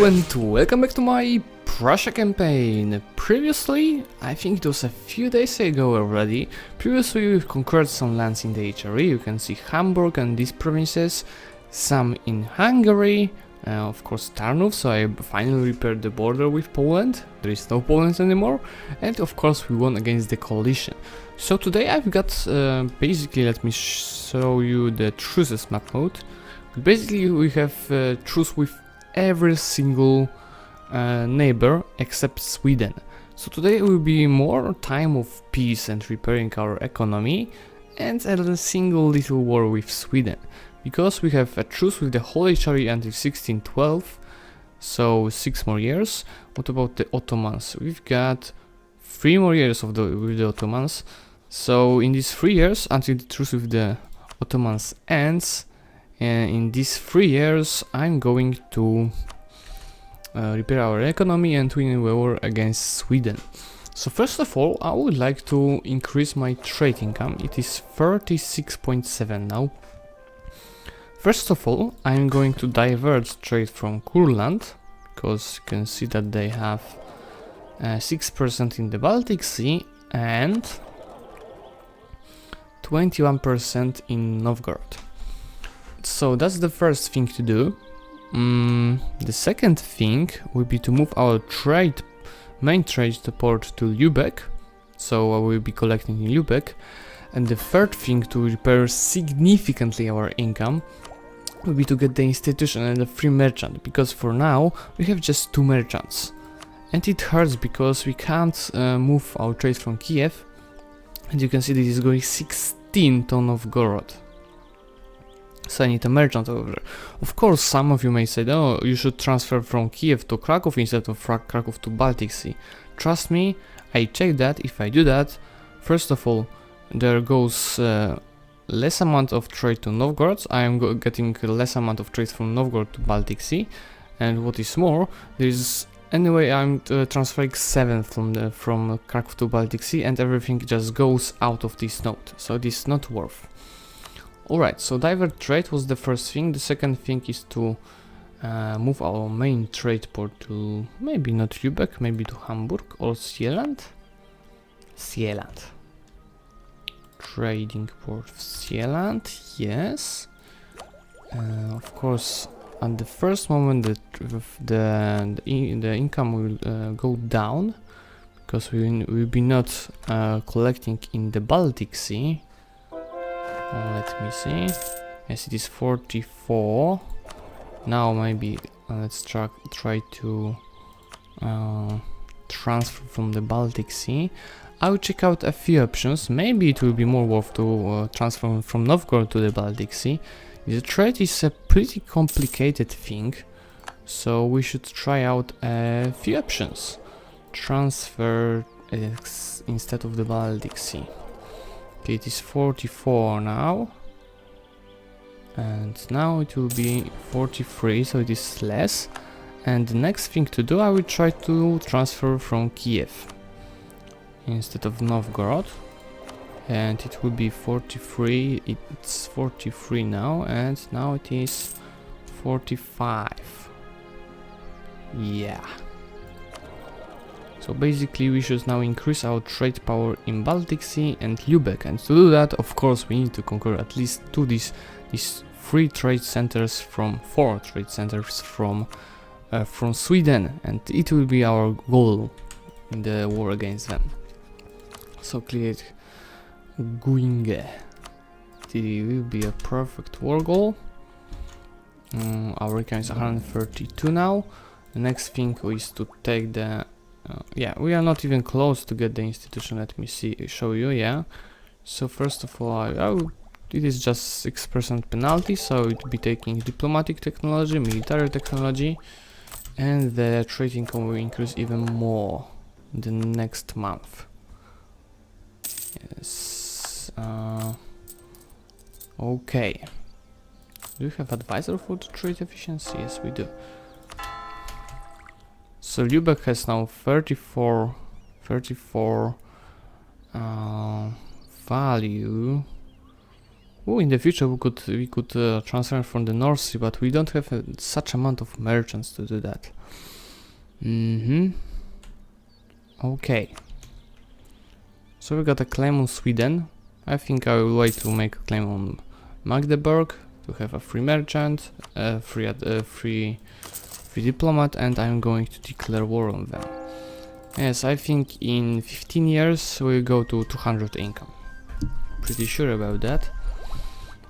Hello and welcome back to my Prussia campaign. Previously, I think it was a few days ago already, previously we've conquered some lands in the HRE. You can see Hamburg and these provinces, some in Hungary, of course Tarnów, so I finally repaired the border with Poland. There is no Poland anymore, and of course we won against the coalition. So today I've got, basically let me show you the truces map mode. Basically we have truce with every single neighbor except Sweden. So today will be more time of peace and repairing our economy and a single little war with Sweden. Because we have a truce with the whole HRE until 1612, so 6 more years. What about the Ottomans? We've got 3 more years with the Ottomans. So in these 3 years, until the truce with the Ottomans ends, in these 3 years I'm going to repair our economy and win a war against Sweden. So first of all, I would like to increase my trade income. It is 36.7 now. First of all, I'm going to divert trade from Kurland, because you can see that they have 6% in the Baltic Sea and 21% in Novgorod. So that's the first thing to do. The second thing will be to move our main trade port to Zlewikk, so I will be collecting in Zlewikk. And the third thing to repair significantly our income will be to get the institution and the free merchant, because for now we have just 2 merchants. And it hurts because we can't move our trade from Kiev, and you can see this is going 16 ton of Novgorod. So I need a merchant over there. Of course, some of you may say, oh, you should transfer from Kiev to Krakow instead of Krakow to Baltic Sea. Trust me, I checked that. If I do that, first of all, there goes less amount of trade to Novgorod. I am getting less amount of trade from Novgorod to Baltic Sea. And what is more, there's anyway I'm transferring 7 from Krakow to Baltic Sea, and everything just goes out of this node. So this is not worth. Alright, so divert trade was the first thing. The second thing is to move our main trade port to maybe not Zlewikk, maybe to Hamburg or Sealand. Sealand. Trading port of Sealand, yes. Of course, at the first moment the income will go down because we will be not collecting in the Baltic Sea. Let me see. Yes, it is 44. Now maybe let's try to transfer from the Baltic Sea. I will check out a few options. Maybe it will be more worth to transfer from Novgorod to the Baltic Sea. The trade is a pretty complicated thing, so we should try out a few options. Transfer instead of the Baltic Sea. Okay, it is 44 now, and now it will be 43, so it is less. And the next thing to do, I will try to transfer from Kiev instead of Novgorod, and it will be 43. It's 43 now, and now it is 45. Yeah. So basically we should now increase our trade power in Baltic Sea and Zlewikk, and to do that, of course, we need to conquer at least these 4 trade centers from Sweden, and it will be our goal in the war against them. So clear Guinge. It will be a perfect war goal. Our income is 132 now. The next thing is to take the yeah, we are not even close to get the institution. Let me show you. Yeah, so first of all, it is just 6% penalty, so it will be taking diplomatic technology, military technology, and the trade income will increase even more in the next month. Yes. Okay. Do you have advisor for the trade efficiency? Yes, we do. So Zlewikk has now 34 value. Oh, in the future we could transfer from the North Sea, but we don't have such amount of merchants to do that. Okay. So we got a claim on Sweden. I think I will wait to make a claim on Magdeburg to have a free merchant, free diplomat, and I'm going to declare war on them. Yes, I think in 15 years we'll go to 200 income. Pretty sure about that.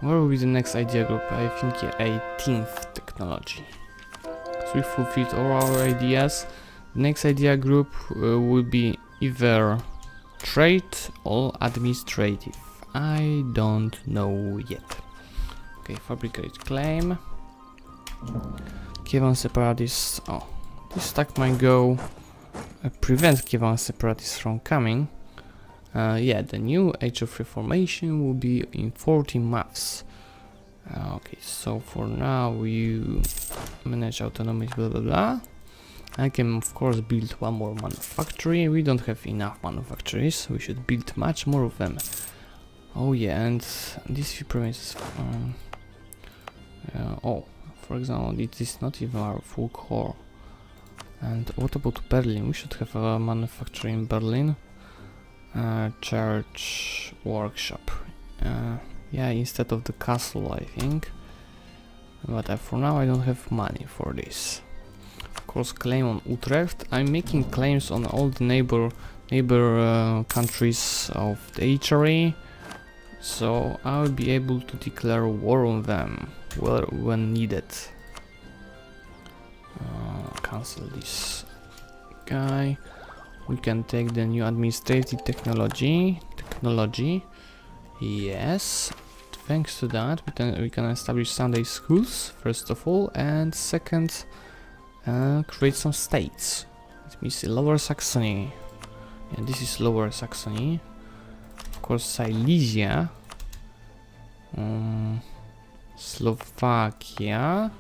Where will be the next idea group? I think 18th technology. So we fulfilled all our ideas. The next idea group will be either trade or administrative. I don't know yet. Okay, fabricate claim. Kievan separatists. Oh, this stack might go prevent Kievan separatists from coming. Yeah, the new Age of Reformation will be in 14 months. Okay, so for now we manage autonomy, blah blah blah. I can of course build one more manufactory. We don't have enough manufactories. We should build much more of them. Oh yeah, and these few provinces. Oh, for example, it is not even our full core. And what about Berlin? We should have a manufacturer in Berlin. Church workshop. Yeah, instead of the castle, I think. But for now, I don't have money for this. Of course, claim on Utrecht. I'm making claims on all the neighbor countries of the HRE, so I'll be able to declare war on them when needed. Cancel this guy. We can take the new administrative technology. Yes, thanks to that we can establish Sunday schools first of all, and second create some states. Let me see, Lower Saxony, and this is Lower Saxony. Of course Silesia, Slovakia,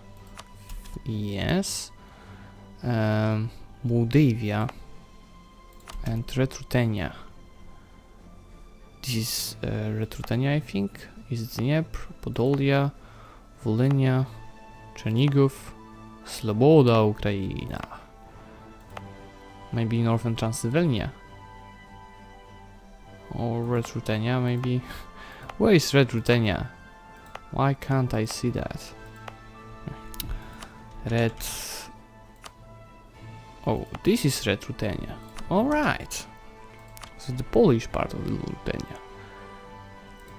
yes, Moldavia, and Retrutenia. This is Retrutenia, I think, is Dniepr, Podolia, Volhynia, Chernigov, Sloboda, Ukraina. Maybe Northern Transylvania. Or Retrutenia, maybe. Where is Retrutenia? Why can't I see that? Oh, this is Retrutenia. Alright. So the Polish part of the Retrutenia.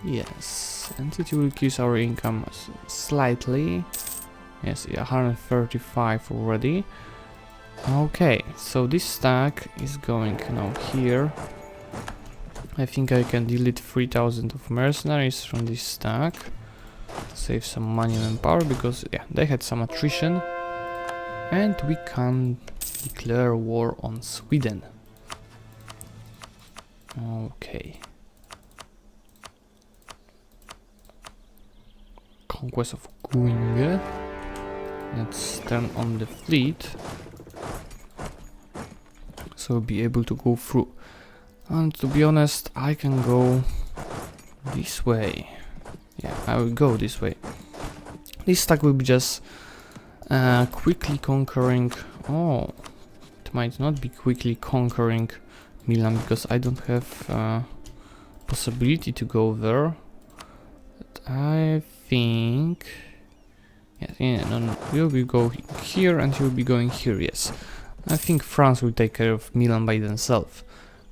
Yes, and it will increase our income slightly. Yes, 135 already. Okay, so this stack is going now here. I think I can delete 3000 of mercenaries from this stack to save some money and power, because yeah, they had some attrition. And we can declare war on Sweden. Okay. Conquest of Kuinge. Let's turn on the fleet, so we'll be able to go through. And to be honest, I can go this way. Yeah, I will go this way. This stack will be just quickly conquering. Oh, it might not be quickly conquering Milan, because I don't have possibility to go there. But I think, yeah, no, we'll be going here and you'll be going here. Yes, I think France will take care of Milan by themselves.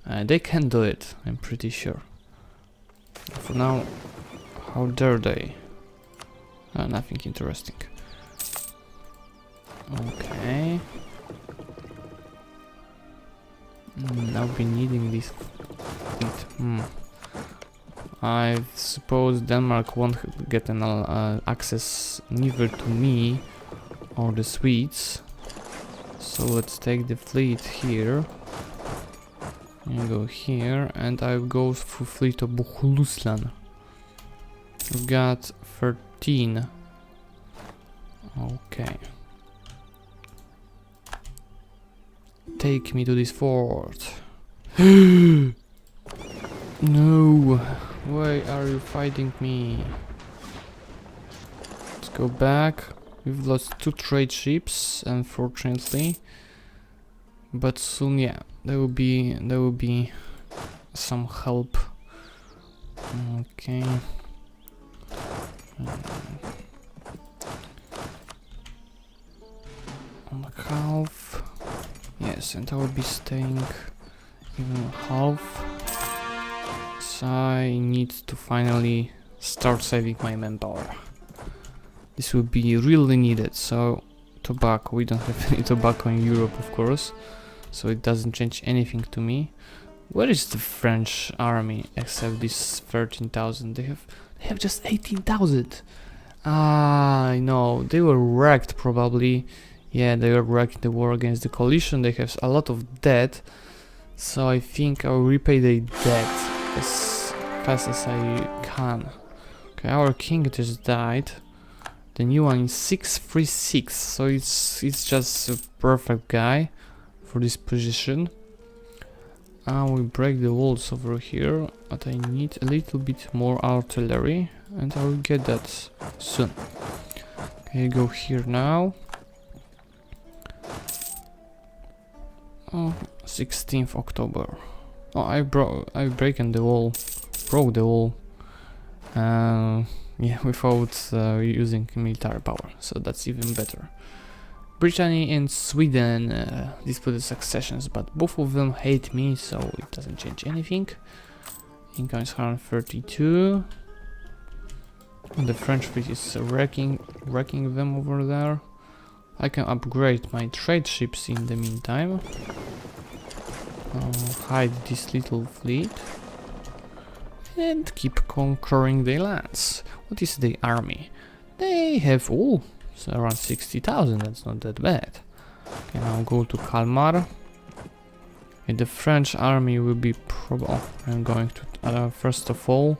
They can do it, I'm pretty sure. For now, how dare they? Nothing interesting. Okay. I'll be needing this. I suppose Denmark won't get an access neither to me or the Swedes. So let's take the fleet here. And go here, and I'll go through fleet of Bohuslän. We've got 13. Okay. Take me to this fort. No! Why are you fighting me? go back. We've lost 2 trade ships, unfortunately. But soon, yeah, there will be some help. Okay. On the half. Yes, and I will be staying even half. So I need to finally start saving my manpower. This will be really needed. So tobacco, we don't have any tobacco in Europe, of course, so it doesn't change anything to me. Where is the French army except this 13,000? They have just 18,000. Ah, I know, they were wrecked probably. Yeah, they were wrecked in the war against the coalition. They have a lot of debt, so I think I will repay the debt as fast as I can. Okay, our king just died. The new one is 636, so it's just a perfect guy for this position. We break the walls over here, but I need a little bit more artillery, and I will get that soon. Okay, go here now. Oh, 16th October. Oh, I broke the wall. Yeah, without using military power, so that's even better. Brittany and Sweden disputed successions, but both of them hate me, so it doesn't change anything. Income is 132. And the French fleet is wrecking them over there. I can upgrade my trade ships in the meantime. Hide this little fleet and keep conquering the lands. What is the army? They have so around 60,000. That's not that bad. Okay, now go to Kalmar. And the French army will be probably. I'm going to first of all.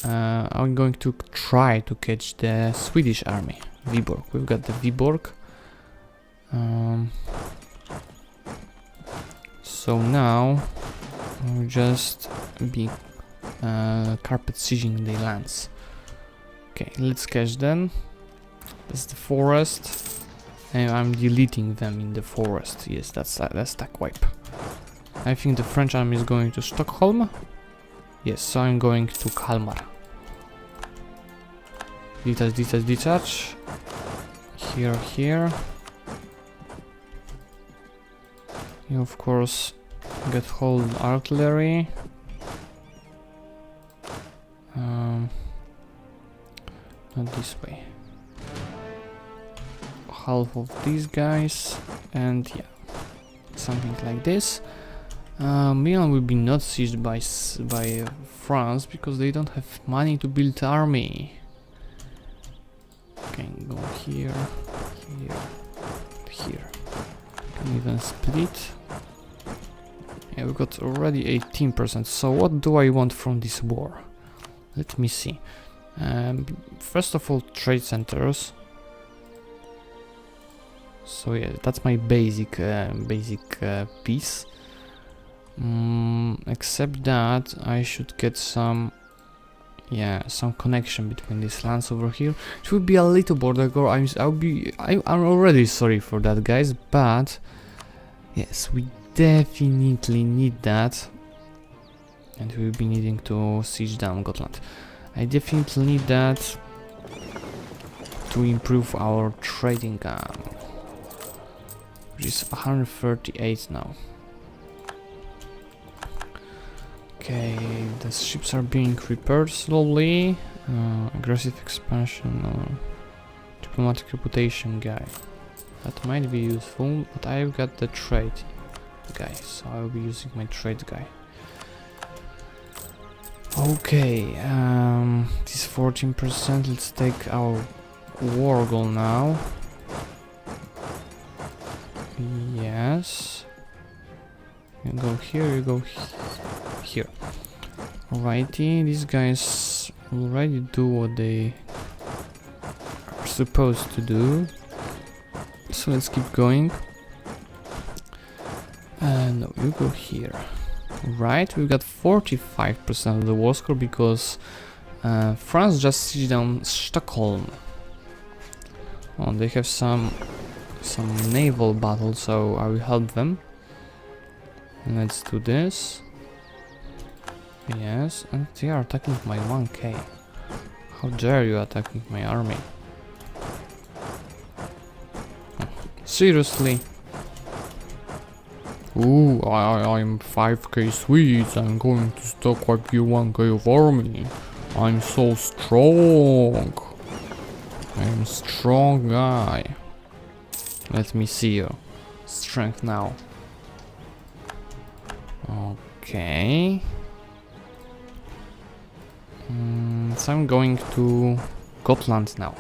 I'm going to try to catch the Swedish army. Viborg. We've got the Viborg. So now we'll just be carpet sieging the lands. Okay, let's catch them. That's the forest, and I'm deleting them in the forest. Yes, that's stack wipe. I think the French army is going to Stockholm. Yes, so I'm going to Kalmar. Detach. Here. You of course get whole artillery. Not this way. Half of these guys, and yeah, something like this. Milan will be not sieged by France because they don't have money to build army. Okay, go here. Can even split. Yeah, we got already 18%. So what do I want from this war? Let me see. First of all, trade centers. So yeah, that's my basic piece. Except that I should get some connection between these lands over here. It will be a little border war. I'm already sorry for that, guys, but yes, we definitely need that, and we'll be needing to siege down Gotland. I definitely need that to improve our trading which is 138 now. Okay, the ships are being repaired slowly. Aggressive expansion, diplomatic reputation guy. That might be useful, but I've got the trade guy, so I'll be using my trade guy. Okay, this 14%, let's take our war goal now. Yes. You go here, you go here. Alrighty, these guys already do what they are supposed to do. So let's keep going. No, you go here. Right, we've got 45% of the war score because France just sieged down Stockholm. Oh, they have some naval battle, so I will help them. Let's do this. Yes, and they are attacking my 1k. How dare you attacking my army? Oh, seriously? Ooh, I'm 5k Swedes. I'm going to stock wipe you 1k of army. I'm so strong. I'm a strong guy. Let me see your strength now. Okay. So I'm going to Gotland now.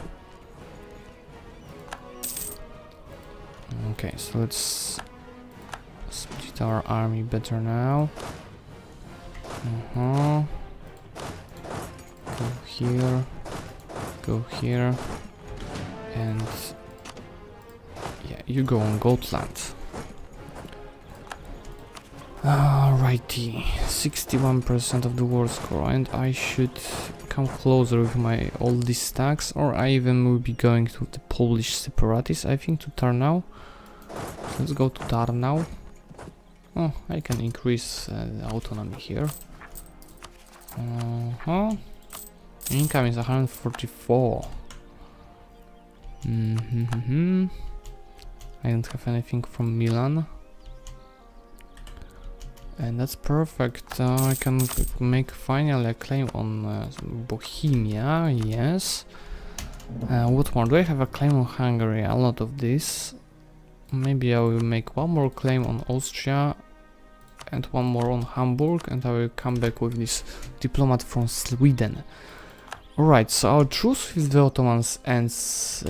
Okay, so let's split our army better now. Go here. Go here. And yeah, you go on Gotland. Alrighty, 61% of the war score, and I should come closer with my all these stacks, or I even will be going to the Polish separatists, I think, to Tarnów. So let's go to Tarnów. Oh, I can increase the autonomy here. Income is 144. I don't have anything from Milan. And that's perfect. I can make finally a claim on Bohemia, yes. What more? Do I have a claim on Hungary? A lot of this. Maybe I will make one more claim on Austria and one more on Hamburg, and I will come back with this diplomat from Sweden. Alright, so our truce with the Ottomans ends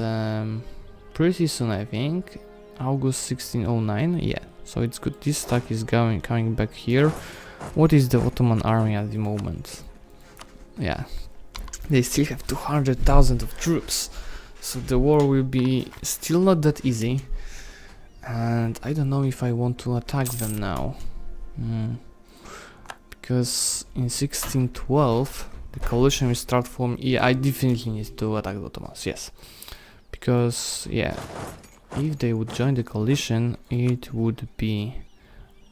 pretty soon, I think. August 1609, yeah. So it's good. This stack is coming back here. What is the Ottoman army at the moment? Yeah, they still have 200,000 of troops. So the war will be still not that easy. And I don't know if I want to attack them now. Because in 1612 the coalition will start from... Yeah, I definitely need to attack the Ottomans, yes. Because, yeah, if they would join the coalition, it would be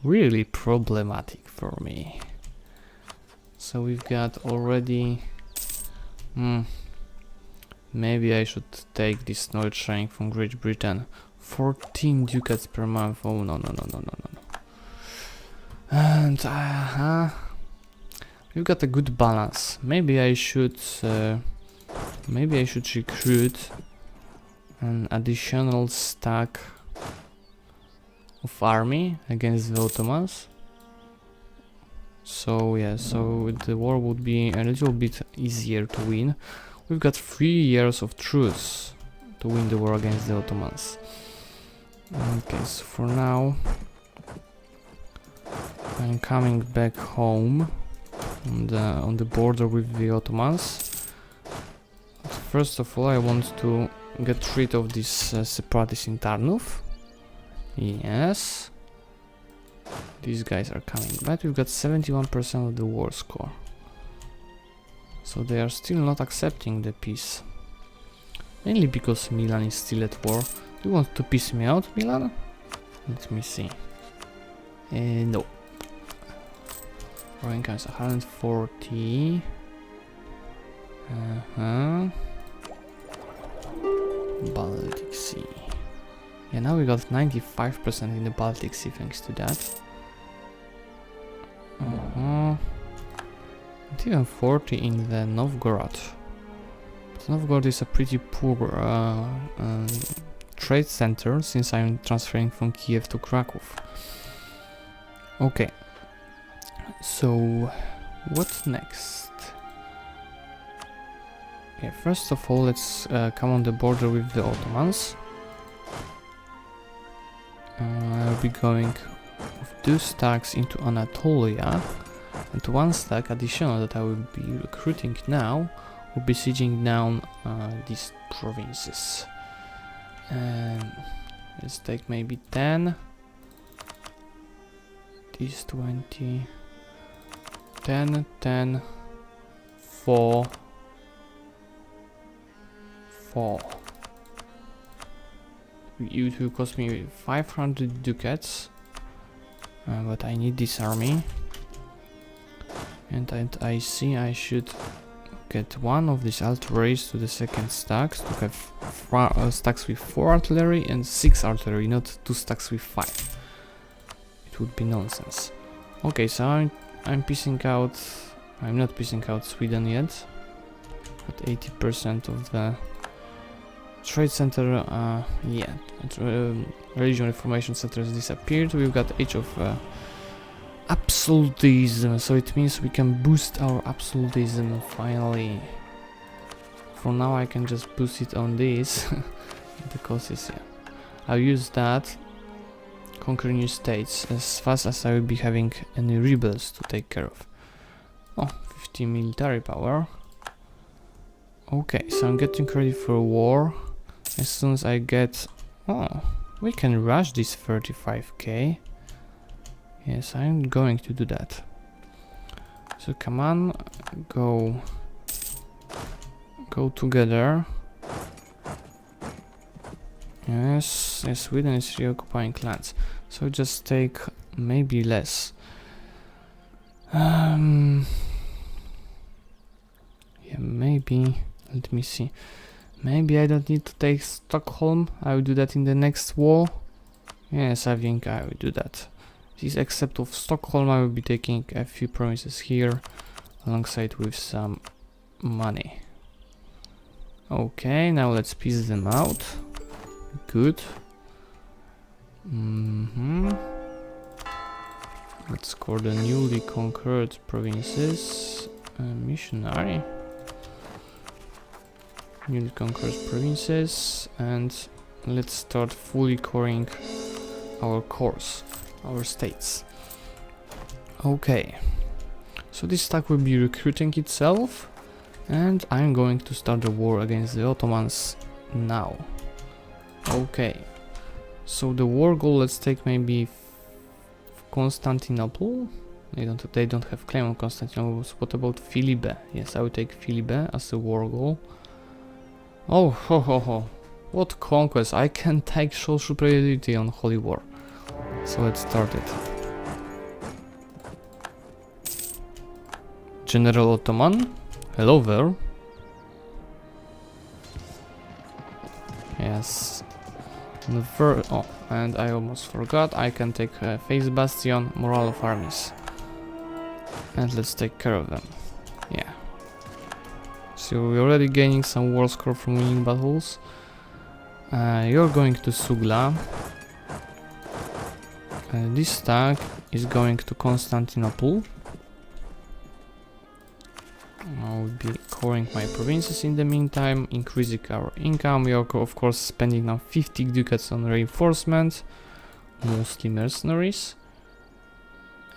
really problematic for me. So we've got already... maybe I should take this knowledge sharing from Great Britain. 14 ducats per month. Oh, no. And, we've got a good balance. Maybe I should recruit an additional stack of army against the Ottomans. So yeah, so the war would be a little bit easier to win. We've got 3 years of truce to win the war against the Ottomans. Okay, so for now I'm coming back home on the border with the Ottomans. But first of all, I want to get rid of this separatists in Tarnów. Yes. These guys are coming back. We've got 71% of the war score. So they are still not accepting the peace. Mainly because Milan is still at war. Do you want to piss me out, Milan? Let me see. No. Our income is 140. Baltic Sea. Yeah, now we got 95% in the Baltic Sea thanks to that. And even 40 in the Novgorod. But Novgorod is a pretty poor trade center since I'm transferring from Kiev to Krakow. Okay. So, what next? Yeah, first of all, let's come on the border with the Ottomans. I'll be going with 2 stacks into Anatolia, and 1 stack additional that I will be recruiting now will be sieging down these provinces. Let's take maybe 10. These 20. 10, 10, 4, 4. it will cost me 500 ducats. But I need this army. And I see I should get one of these artilleries to the second stacks to have stacks with 4 artillery and 6 artillery, not 2 stacks with 5. It would be nonsense. Okay, so I'm piecing out. I'm not piecing out Sweden yet, but 80% of the trade center, religion reformation center has disappeared. We've got Age of Absolutism, so it means we can boost our absolutism finally. For now I can just boost it on this. The cost is, yeah. I'll use that, conquer new states as fast as I will be having any rebels to take care of. Oh, 50 military power. Okay, so I'm getting ready for war. As soon as I get... Oh, we can rush this 35k. Yes, I'm going to do that. So come on, go together. Yes, Sweden is reoccupying lands. So just take maybe less. Yeah, maybe. Let me see. Maybe I don't need to take Stockholm. I will do that in the next war. Yes, I think I will do that. This, except of Stockholm, I will be taking a few provinces here, alongside with some money. Okay, now let's piece them out. Good. Let's score the newly conquered provinces. Missionary. Newly conquered provinces, and let's start fully coring our cores. Our states. Okay, so this stack will be recruiting itself, and I'm going to start the war against the Ottomans now. Okay, so the war goal, let's take maybe Constantinople. They don't have claim on Constantinople. So what about Philippe? Yes, I will take Philippe as a war goal. Oh, what conquest! I can take social superiority on Holy War. So let's start it. General Ottoman, hello there. Yes. Oh, and I almost forgot, I can take Face Bastion, Morale of Armies. And let's take care of them. Yeah. So we're already gaining some war score from winning battles. You're going to Sugla. This stack is going to Constantinople. I'll be coring my provinces in the meantime, increasing our income. We are of course spending now 50 ducats on reinforcement, mostly mercenaries.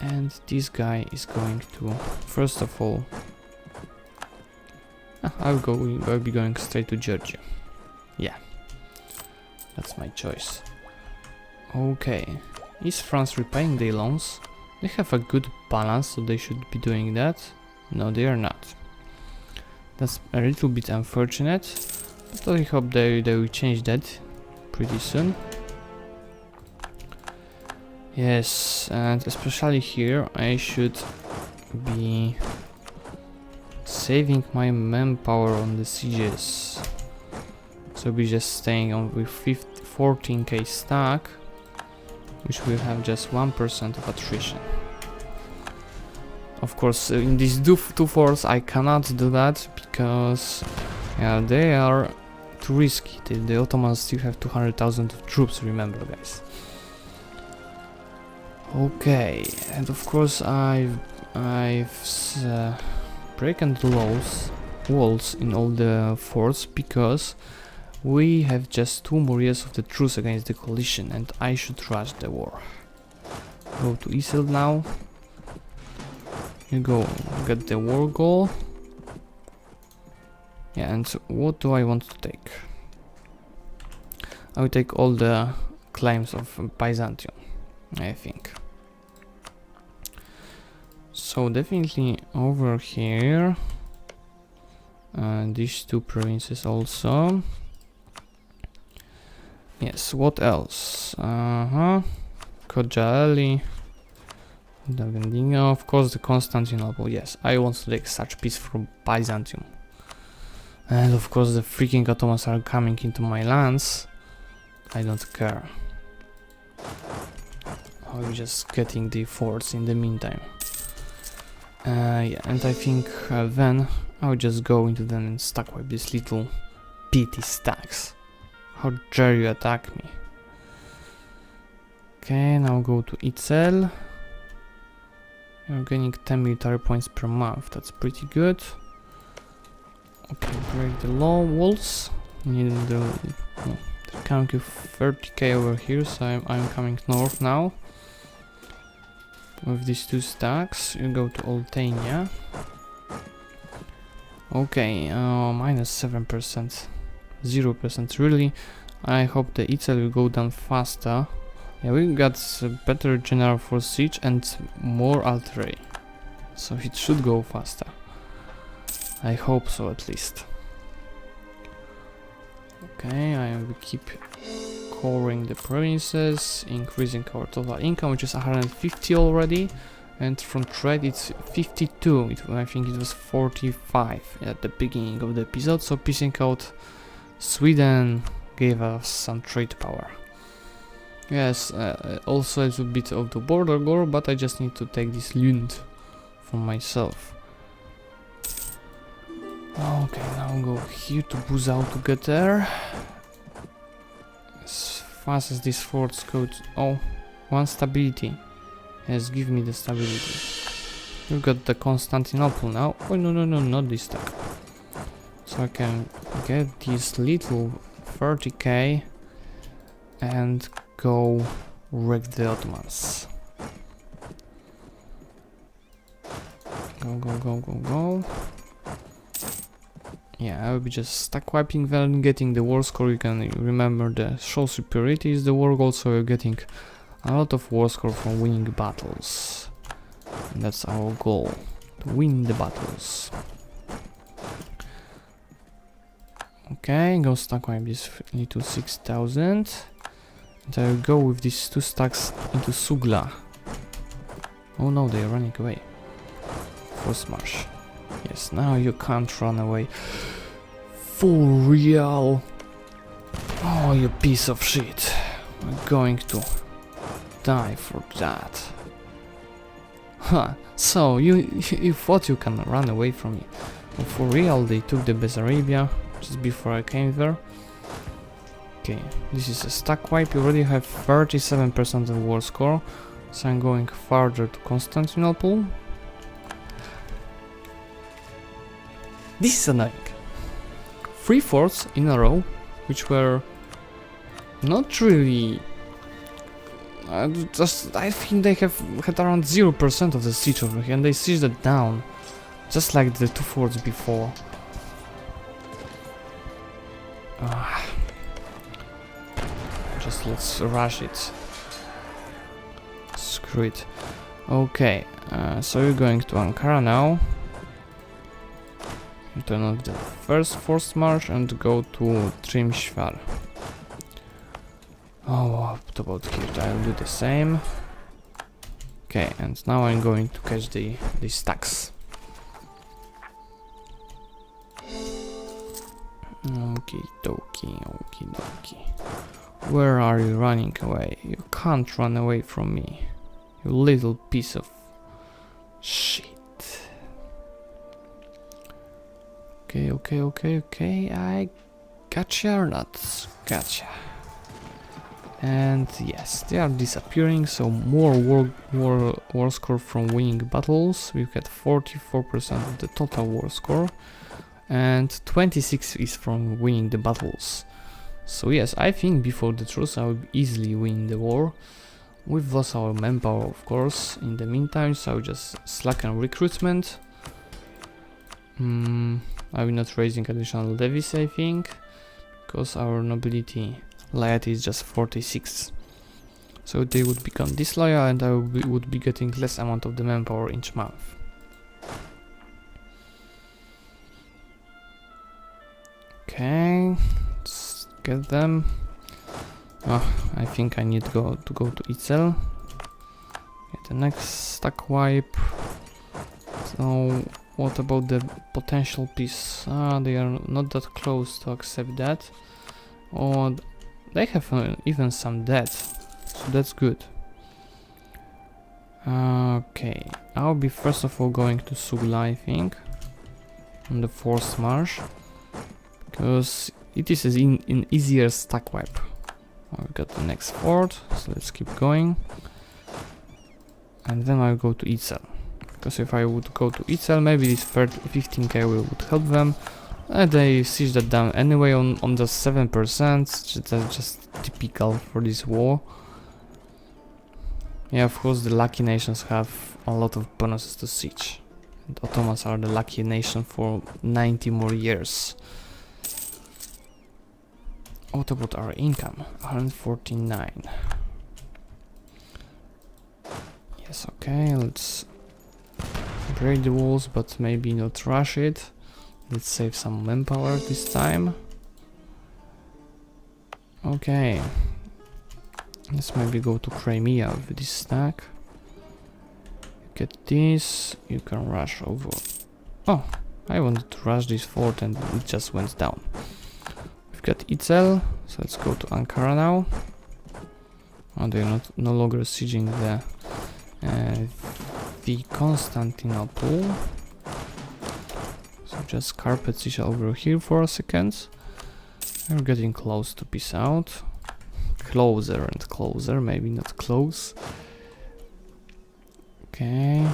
And this guy is going to, first of all, I'll be going straight to Georgia. Yeah, that's my choice. Okay. Is France repaying their loans? They have a good balance, so they should be doing that. No, they are not. That's a little bit unfortunate, but I hope they will change that pretty soon. Yes, and especially here I should be saving my manpower on the sieges. So be just staying on with 14k stack, which will have just 1% of attrition. Of course, in these two forts I cannot do that because they are too risky. The Ottomans still have 200,000 troops, remember guys. Okay, and of course I've broken the walls in all the forts because we have just 2 more years of the truce against the coalition and I should rush the war. Go to Isil now. You go get the war goal. Yeah, and what do I want to take? I will take all the claims of Byzantium, I think. So definitely over here, these 2 provinces also. Yes, what else? Kojaeli, Davendino, of course the Constantinople. Yes, I want to take such peace from Byzantium. And of course the freaking Ottomans are coming into my lands. I don't care. I'm just getting the forts in the meantime. Yeah, and I think then I'll just go into them and stack wipe these little petty stacks. How dare you attack me? Okay, now go to Itzel. You're gaining 10 military points per month, that's pretty good. Okay, break the walls. Need the they're coming with 30k over here, so I'm coming north now. With these two stacks, you go to Oltenia. Okay, minus 7%, 0% really. I hope the Itzel will go down faster. Yeah, we got a better general for siege and more artillery, so it should go faster. I hope so at least. Okay, I will keep covering the provinces, increasing our total income, which is 150 already, and from trade it's 52. I think it was 45 at the beginning of the episode, so piecing out Sweden gave us some trade power. Yes, also a little bit of the border gore, but I just need to take this Lund for myself. Okay, now I'll go here to Buzau to get there. As fast as these forts go to... Oh, one stability. Yes, give me the stability. We've got the Constantinople now. Oh, no, not this time. So I can get this little 30k and go wreck the Ottomans. Go. Yeah, I will be just stack wiping them, getting the war score. You can remember the show superiority is the war goal, so you're getting a lot of war score from winning battles. And that's our goal, to win the battles. Okay, go stack wipe this into 6000. And I will go with these two stacks into Sugla. Oh no, they're running away. Force march. Yes, now you can't run away. For real? Oh, you piece of shit. I'm going to die for that. Huh, so you thought you can run away from me. But for real, they took the Bessarabia just before I came there. Okay, this is a stack wipe. You already have 37% of war score. So I'm going farther to Constantinople. This is annoying. 3 forts in a row, which were not really... I think they have had around 0% of the siege over here, and they sieged it down, just like the 2 forts before. Just let's rush it. Screw it. Okay, so you're going to Ankara now. Turn off the first forced march and go to Trimshvar. Oh, what about here? I'll do the same. Okay, and now I'm going to catch the stacks. Okie dokie. Where are you running away? You can't run away from me. You little piece of shit. Okay, I gotcha or not? Gotcha. And yes, they are disappearing, so more war score from winning battles. We've got 44% of the total war score, and 26 is from winning the battles. So yes, I think before the truce I will easily win the war. We've lost our manpower, of course, in the meantime, so I'll just slacken recruitment. I will not raising additional levies, I think, because our nobility laity is just 46. So they would become disloyal and I would be getting less amount of the manpower each month. Okay, let's get them. Oh, I think I need to go to Itzel. Get the next stack wipe. So what about the potential peace? They are not that close to accept that. Oh, they have even some debt, so that's good. Okay, I'll be first of all going to Sugla, I think, on the forced march, because it is an easier stack wipe. I've got the next fort, so let's keep going. And then I'll go to Itzel, because if I would go to Itzel, maybe this 15k would help them. They siege that down anyway on the 7%, that's just typical for this war. Yeah, of course the lucky nations have a lot of bonuses to siege. And Ottomans are the lucky nation for 90 more years. What about our income? 149. Yes, okay, let's break the walls, but maybe not rush it. Let's save some manpower this time. Okay. Let's maybe go to Crimea with this stack. Get this, you can rush over. Oh, I wanted to rush this fort and it just went down. We've got Itzel, so let's go to Ankara now. Oh, they're no longer sieging the Constantinople. So just carpet siege over here for a second. We're getting close to peace out. Closer and closer, maybe not close. Okay,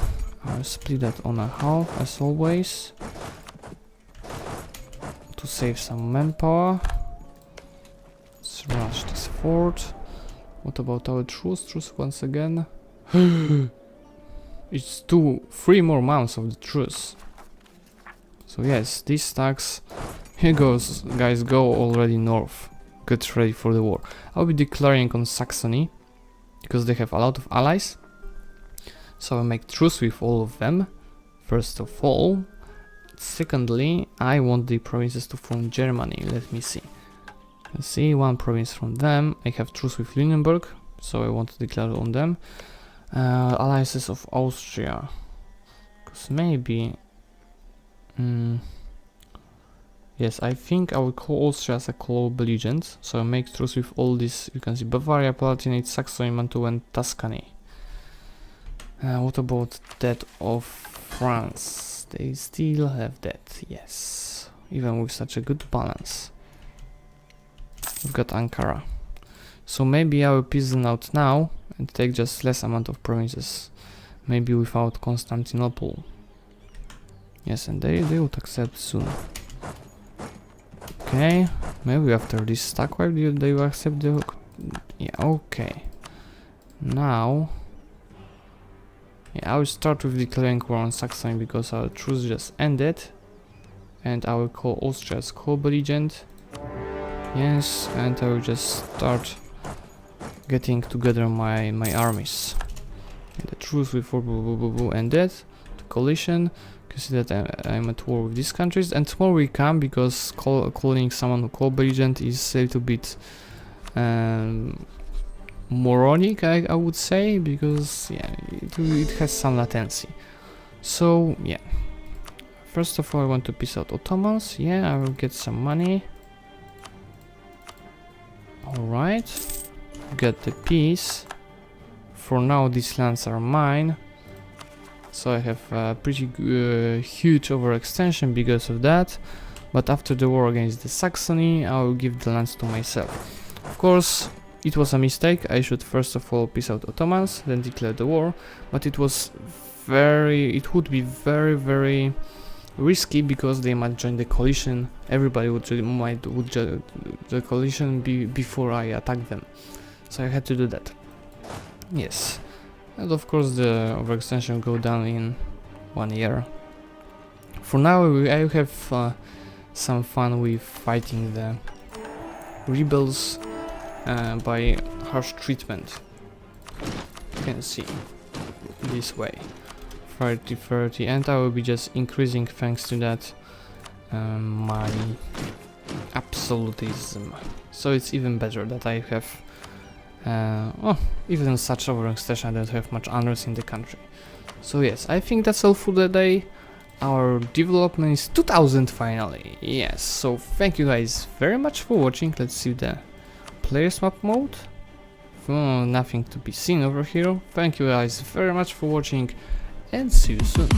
I'll split that on a half as always to save some manpower. Let's rush this fort. What about our truce? Truce once again. It's 3 more months of the truce. So yes, these stacks, here goes, guys, go already north. Get ready for the war. I'll be declaring on Saxony, because they have a lot of allies. So I'll make truce with all of them, first of all. Secondly, I want the provinces to form Germany. Let me see. Let's see, one province from them. I have truce with Lunenburg, so I want to declare on them. Alliances of Austria. Because maybe... yes, I think I will call Austria as a co-belligerent, so I make truce with all this. You can see Bavaria, Palatinate, Saxony, Mantua and Tuscany. What about that of France? They still have that, yes, even with such a good balance. We've got Ankara. So maybe I will peace them out now and take just less amount of provinces. Maybe without Constantinople. Yes, and they would accept soon. Okay, maybe after this stack wipe they will accept the... Yeah, okay. Now... Yeah, I will start with declaring war on Saxony because our truce just ended. And I will call Austria as co-belligerent. Yes, and I will just start getting together my armies. And the truce with ended. The coalition. You see that I'm at war with these countries, and tomorrow we come because calling someone co-belligerent is a little bit moronic, I would say, because yeah, it has some latency. So yeah, first of all I want to peace out Ottomans. Yeah, I will get some money. Alright, get the peace. For now these lands are mine. So I have a pretty huge overextension because of that. But after the war against the Saxony, I will give the lands to myself. Of course, it was a mistake. I should first of all peace out Ottomans, then declare the war. But it would be very risky because they might join the coalition. Everybody would join the coalition before I attack them. So I had to do that. Yes. And of course the overextension will go down in 1 year. For now I have some fun with fighting the rebels by harsh treatment. You can see this way 30-30, and I will be just increasing thanks to that my absolutism. So it's even better that I have Oh, even such a boring station, I don't have much unrest in the country. So yes, I think that's all for the day. Our development is 2000 finally. Yes, so thank you guys very much for watching. Let's see the players map mode. Oh, nothing to be seen over here. Thank you guys very much for watching and see you soon.